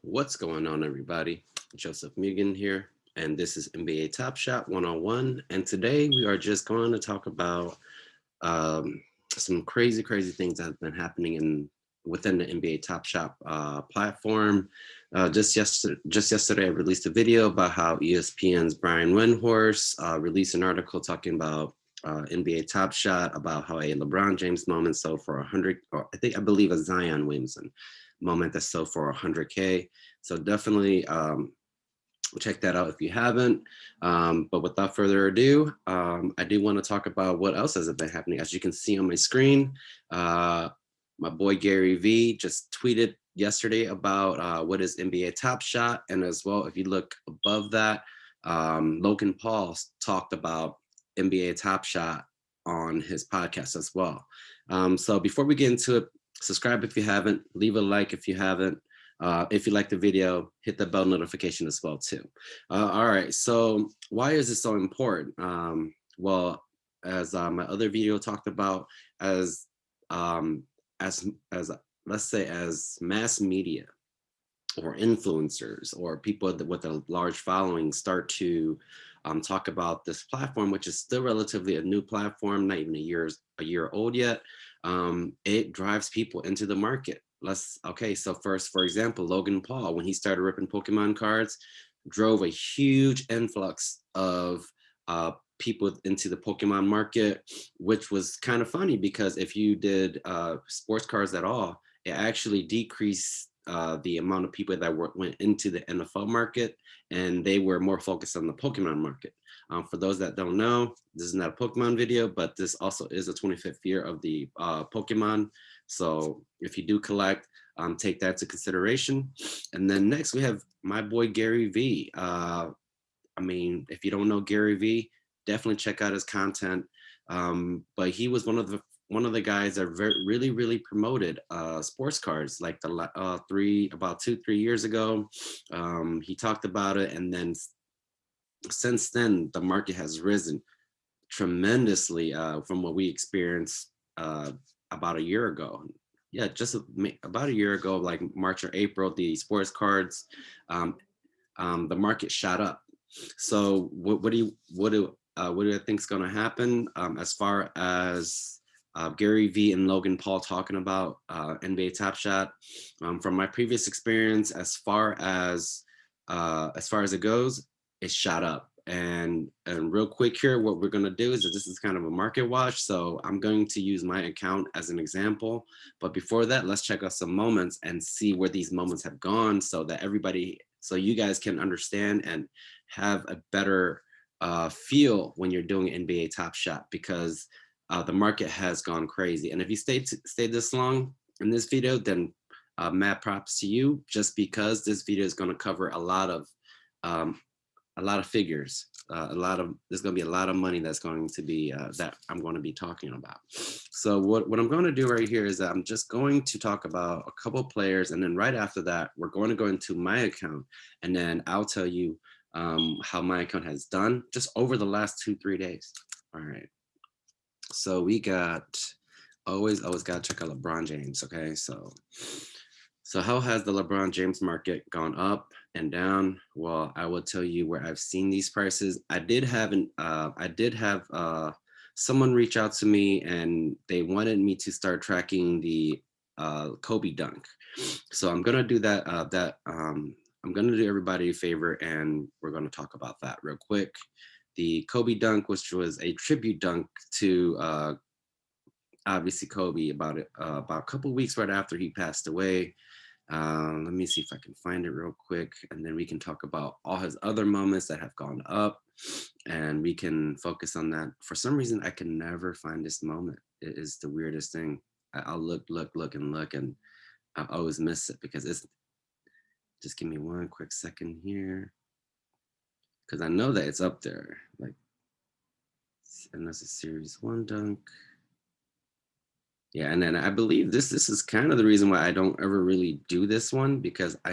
What's going on, everybody? Joseph Mugan here, and this is NBA Top Shot 101. And today we are just going to talk about um, some crazy things that have been happening within the NBA Top Shot platform. Just yesterday, I released a video about how ESPN's Brian Windhorst released an article talking about NBA Top Shot, about how a LeBron James moment sold for 100, or I believe a Zion Williamson moment that sold for 100K. So definitely check that out if you haven't. But without further ado, I do want to talk about what else has been happening. As you can see on my screen, my boy Gary V just tweeted yesterday about what is NBA Top Shot. And as well, if you look above that, Logan Paul talked about NBA Top Shot on his podcast as well. So before we get into it, subscribe if you haven't, leave a like if you haven't. If you like the video, hit the bell notification as well too. All right, so why is this so important? Well, as my other video talked about, as um, as let's say as mass media or influencers or people with a large following start to talk about this platform, which is still relatively a new platform, not even a year old yet. It drives people into the market. So first, for example, Logan Paul, when he started ripping Pokemon cards, drove a huge influx of people into the Pokemon market, which was kind of funny because if you did sports cards at all, it actually decreased the amount of people that went into the NFL market, and they were more focused on the Pokemon market. For those that don't know, this is not a Pokemon video, but this also is the 25th year of the Pokemon. So if you do collect, take that to consideration. And then next we have my boy Gary V. If you don't know Gary V, definitely check out his content. But he was one of the guys that really promoted sports cards like about 2-3 years ago. He talked about it, and then since then the market has risen tremendously from what we experienced about a year ago. Yeah, just about a year ago, like March or April, the sports cards, um, the market shot up. So what do I think is going to happen as far as Gary V and Logan Paul talking about NBA Top Shot? From my previous experience, as far as it goes, it shot up. And real quick here, what we're going to do is that this is kind of a market watch. So I'm going to use my account as an example. But before that, let's check out some moments and see where these moments have gone so that so you guys can understand and have a better feel when you're doing NBA Top Shot, because the market has gone crazy. And if you stay this long in this video, then mad props to you, just because this video is going to cover um, a lot of figures. There's going to be a lot of money that's going to be that I'm going to be talking about. So what I'm going to do right here is that I'm just going to talk about a couple of players, and then right after that, we're going to go into my account, and then I'll tell you how my account has done just over the last 2-3 days. All right. So we got always got to check out LeBron James. Okay, so how has the LeBron James market gone up and down? Well, I will tell you where I've seen these prices. I did have someone reach out to me, and they wanted me to start tracking the Kobe dunk. So I'm gonna do that. I'm gonna do everybody a favor, and we're gonna talk about that real quick. The Kobe dunk, which was a tribute dunk to obviously Kobe, about a couple weeks right after he passed away. Let me see if I can find it real quick, and then we can talk about all his other moments that have gone up, and we can focus on that. For some reason, I can never find this moment. It is the weirdest thing. I'll look, and I always miss it because it's. Just give me one quick second here, because I know that it's up there. Like, and that's a series one dunk. Yeah, and then I believe this is kind of the reason why I don't ever really do this one, because I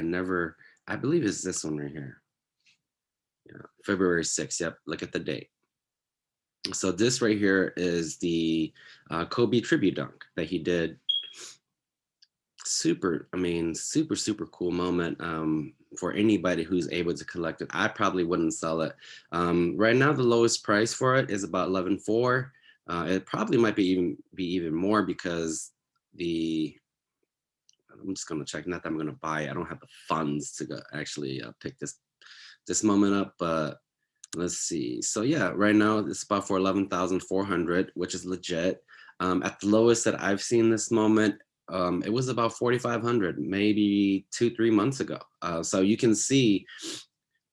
believe it's this one right here. Yeah, February 6th. Yep, look at the date. So this right here is the Kobe tribute dunk that he did Super, I mean, super cool moment for anybody who's able to collect it. I probably wouldn't sell it. Right now, the lowest price for it is about 11.4. It probably might be even more because the I'm just gonna check. Not that I'm gonna buy it. I don't have the funds to go actually pick this moment up, but let's see. So yeah, right now it's about for 11,400, which is legit. At the lowest that I've seen this moment, it was about 4,500, maybe 2-3 months ago. So you can see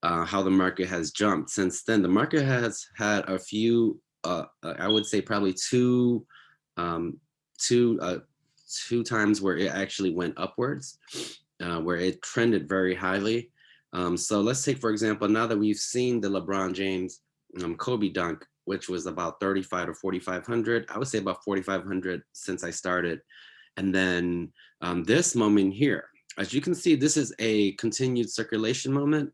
how the market has jumped since then. The market has had a few, I would say probably um, two, uh, two times where it actually went upwards, where it trended very highly. So let's take, for example, now that we've seen the LeBron James Kobe dunk, which was about 35 to 4,500. I would say about 4,500 since I started. And then this moment here, as you can see, this is a continued circulation moment.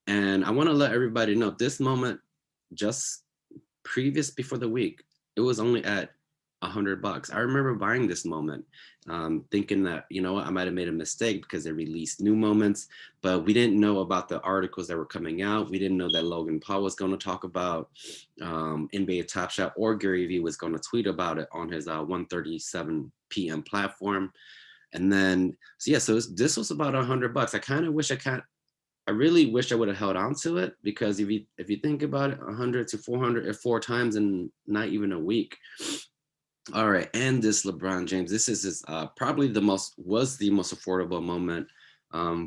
And I want to let everybody know this moment, just previous before the week, it was only at $100. I remember buying this moment, thinking that, you know what, I might have made a mistake because they released new moments, but we didn't know about the articles that were coming out. We didn't know that Logan Paul was going to talk about NBA Top Shot, or Gary Vee was going to tweet about it on his 1:37 p.m. platform. And then, so yeah, so this was about $100. I really wish I would have held on to it, because if you think about it, 100 to 400 at 4 times in not even a week. All right, and this LeBron James, this is his, probably the most affordable moment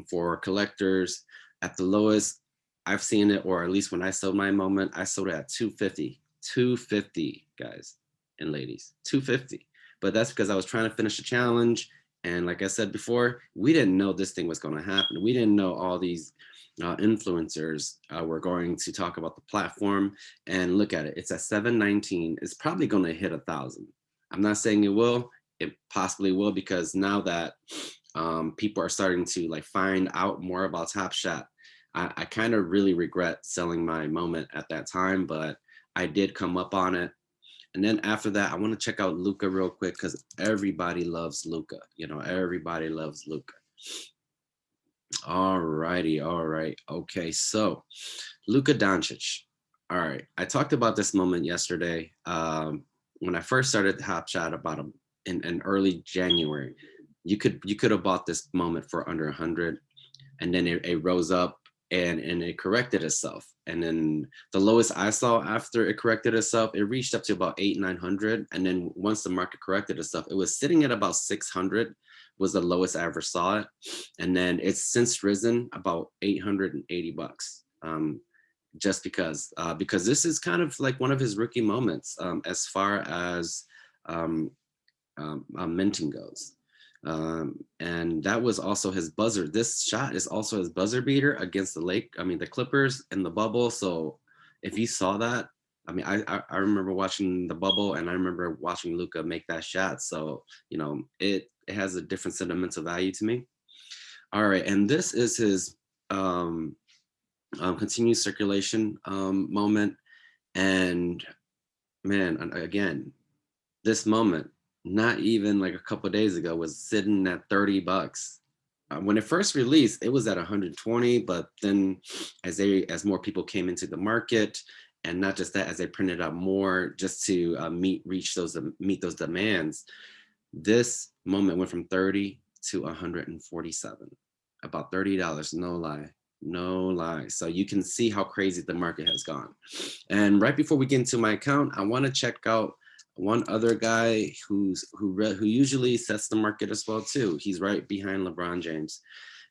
for collectors. At the lowest I've seen it, or at least when I sold my moment, I sold it at 250, 250, guys and ladies, 250. But that's because I was trying to finish the challenge. And like I said before, we didn't know this thing was going to happen. We didn't know all these influencers were going to talk about the platform. And look at it, it's at 719. It's probably going to hit 1,000. I'm not saying it will. It possibly will, because now that people are starting to like find out more about Top Shot, I kind of really regret selling my moment at that time, but I did come up on it. And then after that, I want to check out Luca real quick, because everybody loves Luca. You know, everybody loves Luca. All righty, all right. Okay, so Luka Doncic. All right, I talked about this moment yesterday when I first started Top Shot about him in early January. You could have bought this moment for under 100, and then it rose up and it corrected itself. And then the lowest I saw after it corrected itself, it reached up to about 800-900. And then once the market corrected itself, it was sitting at about 600 was the lowest I ever saw it. And then it's since risen about $880. Just because this is kind of like one of his rookie moments as far as minting goes. And that was also his buzzer. This shot is also his buzzer beater against the Clippers in the bubble. So if you saw that, I mean, I remember watching the bubble, and I remember watching Luka make that shot. So, it has a different sentimental value to me. All right. And this is his continued circulation moment. And man, again, this moment, not even like a couple of days ago, was sitting at $30. When it first released, it was at 120, but then as more people came into the market, and not just that, as they printed out more just to meet those demands, this moment went from 30 to 147, about $30, no lie. No lie. So you can see how crazy the market has gone. And right before we get into my account, I want to check out one other guy who usually sets the market as well too. He's right behind LeBron James,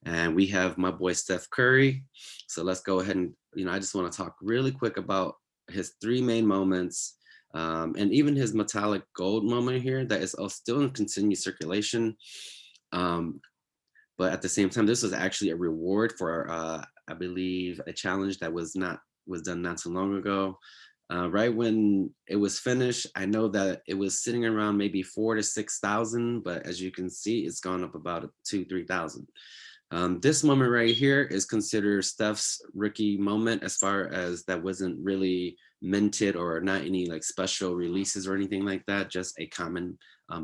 and we have my boy Steph Curry. So let's go ahead and I just want to talk really quick about his three main moments, and even his metallic gold moment here that is still in continued circulation. But at the same time, this was actually a reward for I believe a challenge that was done not too long ago. Right when it was finished, I know that it was sitting around maybe 4 to 6,000, but as you can see, it's gone up about 2-3,000. This moment right here is considered Steph's rookie moment, as far as that wasn't really minted or not any like special releases or anything like that, just a common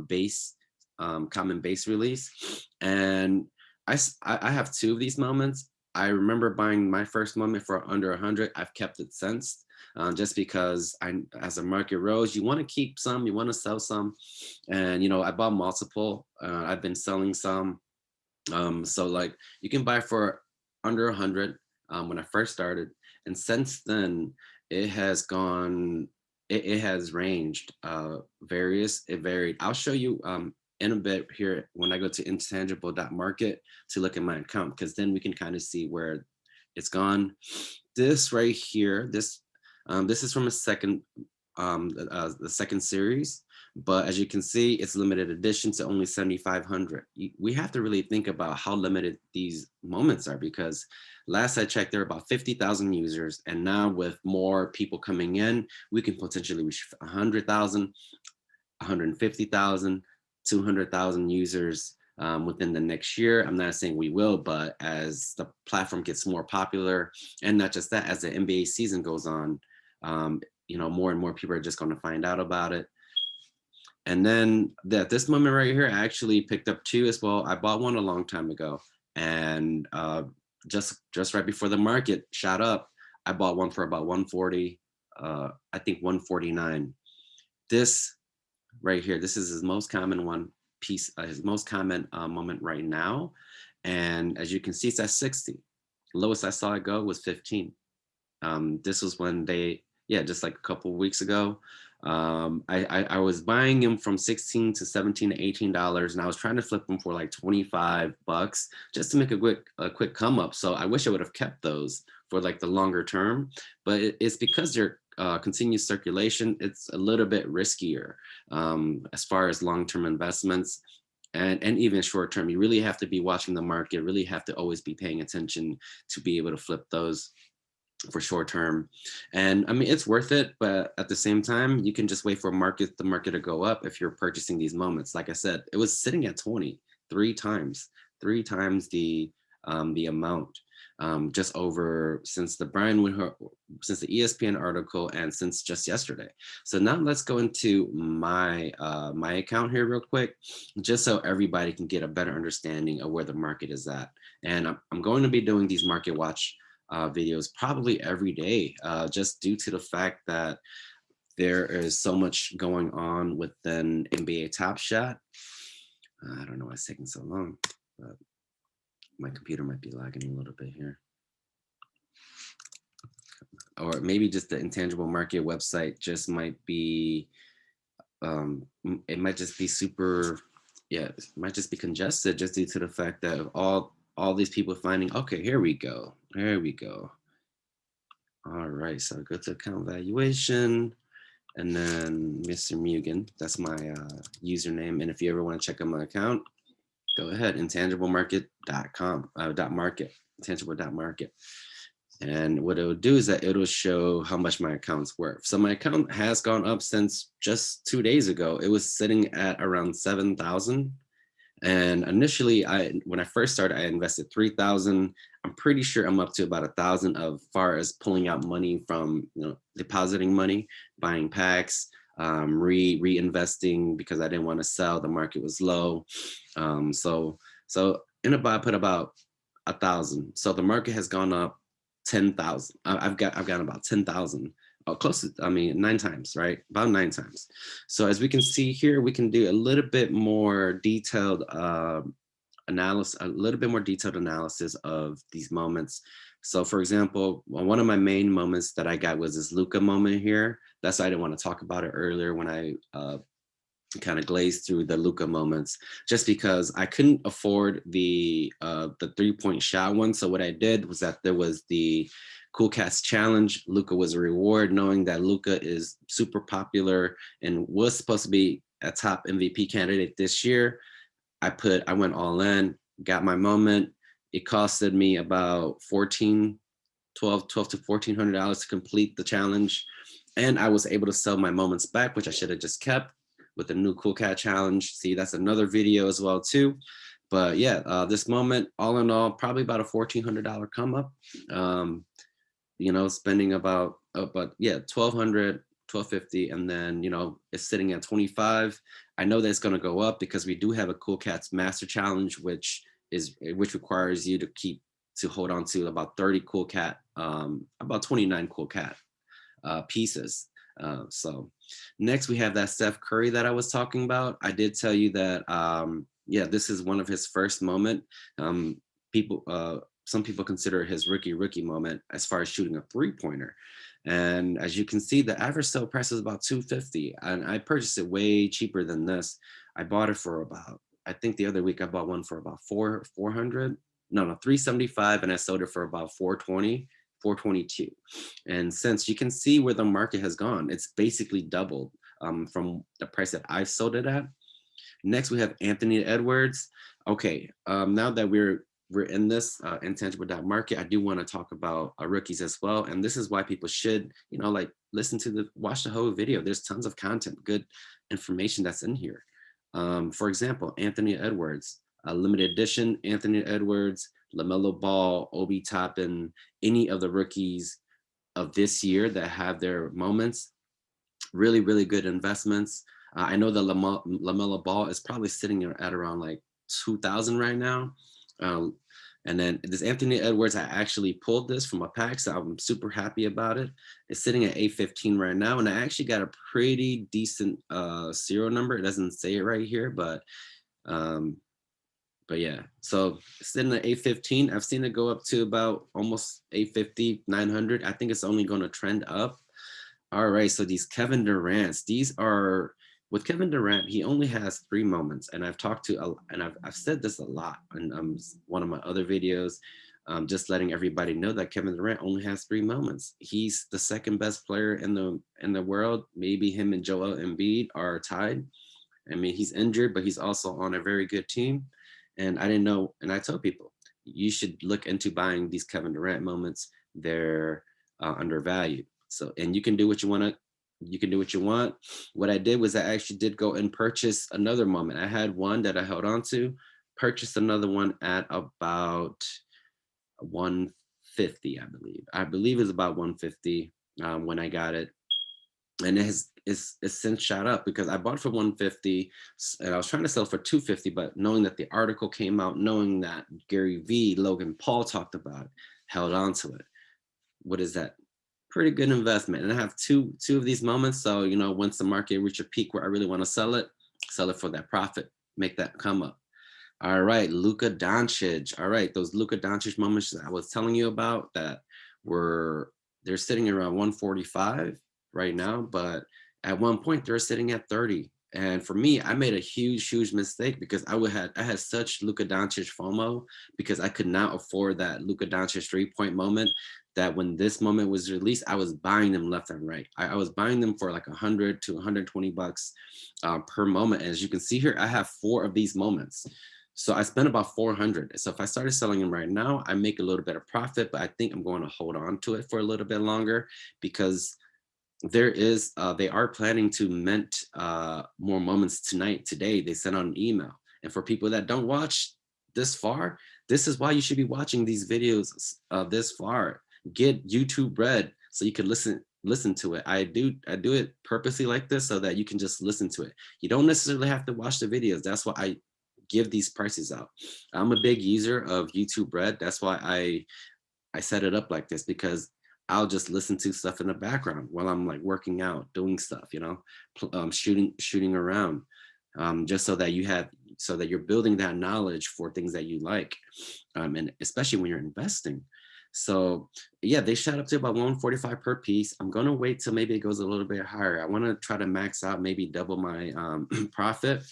base common base release. And I have two of these moments. I remember buying my first moment for under 100. I've kept it since, just because as the market rose, you want to keep some, you want to sell some, and I bought multiple. I've been selling some. So like you can buy for under 100 when I first started, and since then it has gone. It has ranged various. It varied. I'll show you in a bit here when I go to intangible.market to look at my account, because then we can kind of see where it's gone. This right here, this is from a second the second series, but as you can see, it's limited edition to only 7,500. We have to really think about how limited these moments are, because last I checked, there are about 50,000 users, and now with more people coming in, we can potentially reach 100,000, 150,000, 200,000 users within the next year. I'm not saying we will, but as the platform gets more popular, and not just that, as the NBA season goes on, more and more people are just going to find out about it. And then this moment right here, I actually picked up two as well. I bought one a long time ago, and just right before the market shot up, I bought one for about 140, I think 149. This right here, this is his most common his most common moment right now. And as you can see, it's at 60. Lowest I saw it go was 15. This was when just like a couple of weeks ago. I was buying them from 16 to 17 to $18, and I was trying to flip them for like 25 bucks just to make a quick come up. So I wish I would have kept those for like the longer term, but it's because they're continuous circulation. It's a little bit riskier as far as long-term investments. And even short term, you really have to be watching the market, really have to always be paying attention to be able to flip those for short term. And I mean, it's worth it, but at the same time, you can just wait for the market to go up if you're purchasing these moments. Like I said, it was sitting at 20 three times the amount, just over since the since the ESPN article and since just yesterday. So now let's go into my my account here real quick, just so everybody can get a better understanding of where the market is at. And I'm going to be doing these market watch videos probably every day, just due to the fact that there is so much going on within NBA Top Shot. I don't know why it's taking so long, but my computer might be lagging a little bit here. Or maybe just the Intangible Market website just might be, it might just be it might just be congested just due to the fact that all these people finding, okay, here we go. All right, so go to account valuation, and then Mr. Mugen, that's my username. And if you ever want to check out my account, go ahead, intangiblemarket.com, .market, intangible.market. And what it will do is that it'll show how much my account's worth. So my account has gone up since just 2 days ago. It was sitting at around 7,000. And initially, when I first started, I invested 3,000. I'm pretty sure I'm up to about 1,000 of far as pulling out money from, depositing money, buying packs, reinvesting because I didn't want to sell. The market was low. So in about, I put about 1,000. So the market has gone up 10,000. I've got about 10,000. Close to, 9 times, right? About 9 times. So as we can see here, we can do a little bit more detailed analysis of these moments. So for example, one of my main moments that I got was this Luka moment here. That's why I didn't want to talk about it earlier when I kind of glazed through the Luka moments, just because I couldn't afford the 3-point shot one. So what I did was that there was the Cool Cats Challenge. Luka was a reward, knowing that Luka is super popular and was supposed to be a top MVP candidate this year. I went all in, got my moment. It costed me about $12 to $1,400 to complete the challenge. And I was able to sell my moments back, which I should have just kept with the new Cool Cat Challenge. See, that's another video as well too. But yeah, this moment, all in all, probably about a $1,400 come up. Spending about $1,200 1250, and then it's sitting at 25. I know that it's going to go up because we do have a Cool Cats Master Challenge, which requires you to hold on to about 30 Cool Cat, about 29 Cool Cat pieces. So next we have that Steph Curry that I was talking about. I did tell you that yeah, this is one of his first moment. People some people consider his rookie moment as far as shooting a 3-pointer. And as you can see, the average sale price is about 250, and I purchased it way cheaper than this. I bought it for about, I think the other week I bought one for about 400. No, 375, and I sold it for about 420, 422. And since you can see where the market has gone, it's basically doubled from the price that I sold it at. Next, we have Anthony Edwards. Okay, now that we're in this intangible dot market, I do want to talk about rookies as well. And this is why people should, like watch the whole video. There's tons of content, good information that's in here. For example, Anthony Edwards, limited edition Anthony Edwards, LaMelo Ball, Obi Toppin, any of the rookies of this year that have their moments, really, really good investments. I know that LaMelo Ball is probably sitting at around like 2,000 right now. And then this Anthony Edwards, I actually pulled this from a pack, so I'm super happy about it. It's sitting at 815 right now, and I actually got a pretty decent serial number. It doesn't say it right here, but yeah. So sitting at 815, I've seen it go up to about almost 850, 900. I think it's only going to trend up. All right, so these Kevin Durant's, with Kevin Durant, he only has 3 moments, and I've said this a lot in one of my other videos, just letting everybody know that Kevin Durant only has 3 moments. He's the second best player in the world. Maybe him and Joel Embiid are tied. I mean, he's injured, but he's also on a very good team. And I didn't know, and I told people, you should look into buying these Kevin Durant moments. They're undervalued. So, and you can do what you want. What I did was I actually did go and purchase another moment. I had one that I held on to, purchased another one at about 150, I believe. I believe it's about 150 when I got it. And it's since shot up because I bought it for 150 and I was trying to sell for 250, but knowing that the article came out, knowing that Gary V, Logan Paul talked about it, held on to it. What is that? Pretty good investment. And I have two of these moments. So, once the market reaches a peak where I really want to sell it for that profit, make that come up. All right, Luka Doncic. All right, those Luka Doncic moments that I was telling you about they're sitting around 145 right now, but at one point they're sitting at 30. And for me, I made a huge mistake because I had such Luka Doncic FOMO because I could not afford that Luka Doncic 3-point moment, that when this moment was released, I was buying them left and right. I was buying them for like 100 to 120 bucks per moment. And as you can see here, I have 4 of these moments. So I spent about 400. So if I started selling them right now, I make a little bit of profit, but I think I'm going to hold on to it for a little bit longer because they are planning to mint more moments today. They sent out an email. And for people that don't watch this far, this is why you should be watching these videos this far. Get YouTube Red so you can listen to it. I do it purposely like this so that you can just listen to it. You don't necessarily have to watch the videos. That's why I give these prices out. I'm a big user of YouTube Red. That's why I set it up like this, because I'll just listen to stuff in the background while I'm like working out, doing stuff, shooting around, just so that you're building that knowledge for things that you like, and especially when you're investing. So yeah, they shot up to about 145 per piece. I'm gonna wait till maybe it goes a little bit higher. I want to try to max out, maybe double my profit.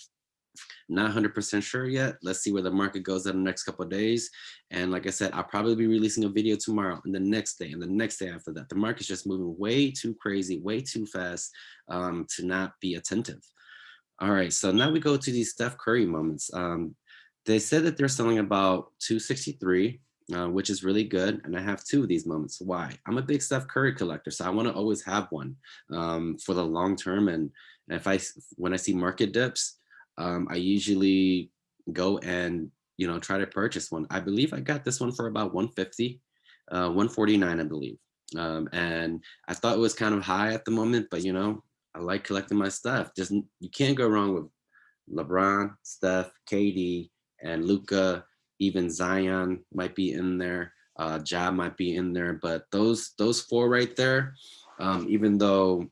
Not 100% sure yet. Let's see where the market goes in the next couple of days. And like I said, I'll probably be releasing a video tomorrow and the next day and the next day after that. The market's just moving way too crazy, way too fast to not be attentive. All right, so now we go to these Steph Curry moments. They said that they're selling about 263, which is really good. And I have 2 of these moments. Why? I'm a big Steph Curry collector, so I want to always have one for the long term. And when I see market dips, I usually go and try to purchase one. I believe I got this one for about 150, 149, I believe. And I thought it was kind of high at the moment, but I like collecting my stuff. Just you can't go wrong with LeBron, Steph, KD, and Luca. Even Zion might be in there. Ja might be in there, but those four right there, even though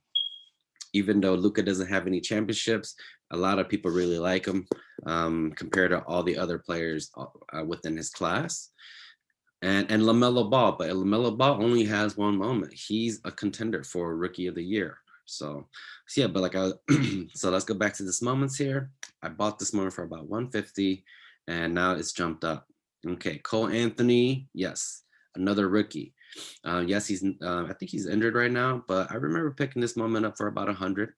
Luca doesn't have any championships, a lot of people really like him compared to all the other players within his class. And LaMelo Ball, but LaMelo Ball only has one moment. He's a contender for Rookie of the Year. So yeah, but so let's go back to this moments here. I bought this moment for about 150, and now it's jumped up. Okay, Cole Anthony, yes, another rookie. Yes, I think he's injured right now, but I remember picking this moment up for about 100,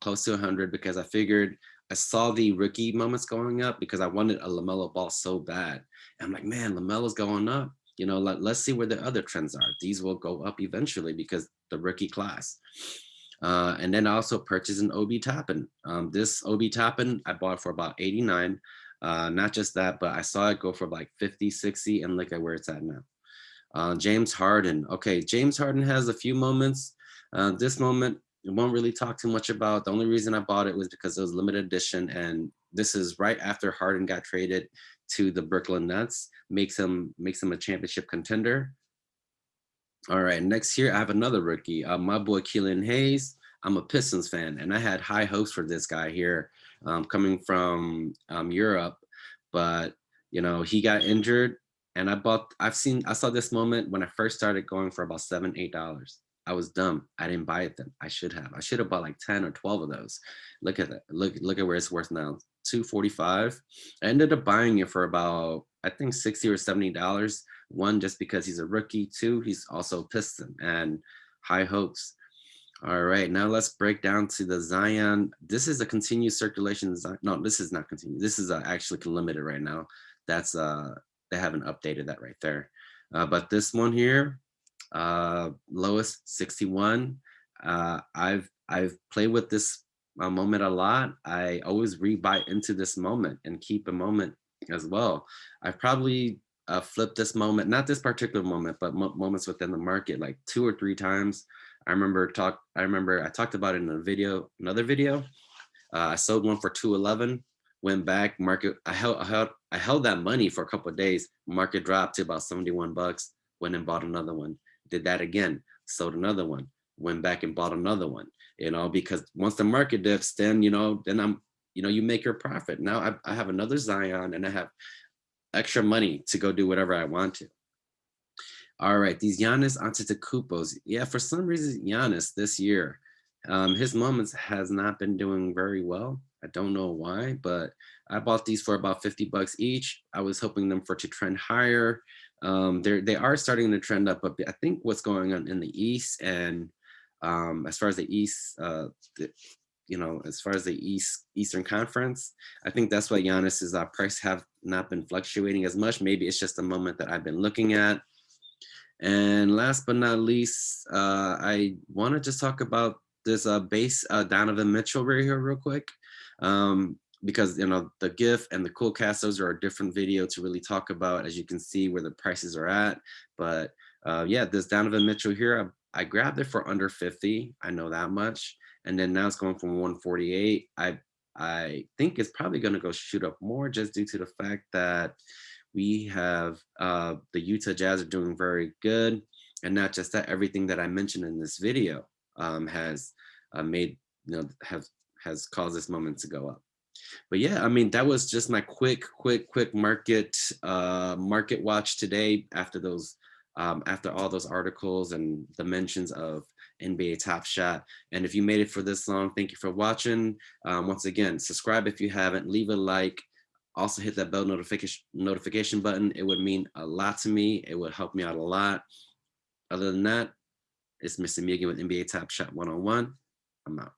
close to 100, because I figured I saw the rookie moments going up because I wanted a LaMelo Ball so bad. And I'm like, man, LaMelo's going up. Let's see where the other trends are. These will go up eventually because the rookie class. And then I also purchased an Obi Toppin. This Obi Toppin I bought for about 89. Not just that, but I saw it go for like 50, 60, and look at where it's at now. James Harden. Okay, James Harden has a few moments. This moment, I won't really talk too much about. The only reason I bought it was because it was limited edition, and this is right after Harden got traded to the Brooklyn Nets. Makes him a championship contender. All right, next year I have another rookie, my boy Killian Hayes. I'm a Pistons fan, and I had high hopes for this guy here, coming from Europe, but he got injured, and I saw this moment when I first started going for about $7, $8. I was dumb. I didn't buy it then. I should have. I should have bought like 10 or 12 of those. Look at that. Look at where it's worth now. 245. I ended up buying it for about I think $60 or $70. One, just because he's a rookie. Two, he's also a Piston and high hopes. All right, now let's break down to the Zion. This is a continued circulation. No, this is not continued. This is actually limited right now. That's they haven't updated that right there. But this one here, lowest 61. I've played with this moment a lot. I always rebuy into this moment and keep a moment as well. I've probably flipped this moment, not this particular moment, but moments within the market like 2 or 3 times. I talked about it in another video. I sold one for 211, went back, market. I held that money for a couple of days. Market dropped to about $71. Went and bought another one. Did that again, sold another one, went back and bought another one. Because once the market dips, then I'm, you make your profit. Now I have another Zion, and I have extra money to go do whatever I want to. All right, these Giannis Antetokounmpos. Yeah, for some reason, Giannis this year, his moments has not been doing very well. I don't know why, but I bought these for about $50 each. I was hoping them to trend higher. They are starting to trend up, but I think what's going on in the East and as far as the East, as far as the Eastern Conference, I think that's why Giannis's price have not been fluctuating as much. Maybe it's just a moment that I've been looking at. And last but not least, I want to just talk about this base Donovan Mitchell right here real quick. Because the GIF and the cool cast, those are a different video to really talk about, as you can see where the prices are at. But yeah, this Donovan Mitchell here, I grabbed it for under 50. I know that much. And then now it's going from 148. I think it's probably going to go shoot up more just due to the fact that we have the Utah Jazz are doing very good. And not just that, everything that I mentioned in this video has made, has caused this moment to go up. But yeah, I mean, that was just my quick market watch today after those after all those articles and the mentions of NBA Top Shot. And if you made it for this long, thank you for watching. Once again, subscribe if you haven't, leave a like. Also hit that bell notification button. It would mean a lot to me. It would help me out a lot. Other than that, it's Mr. Megan with NBA Top Shot 101. I'm out.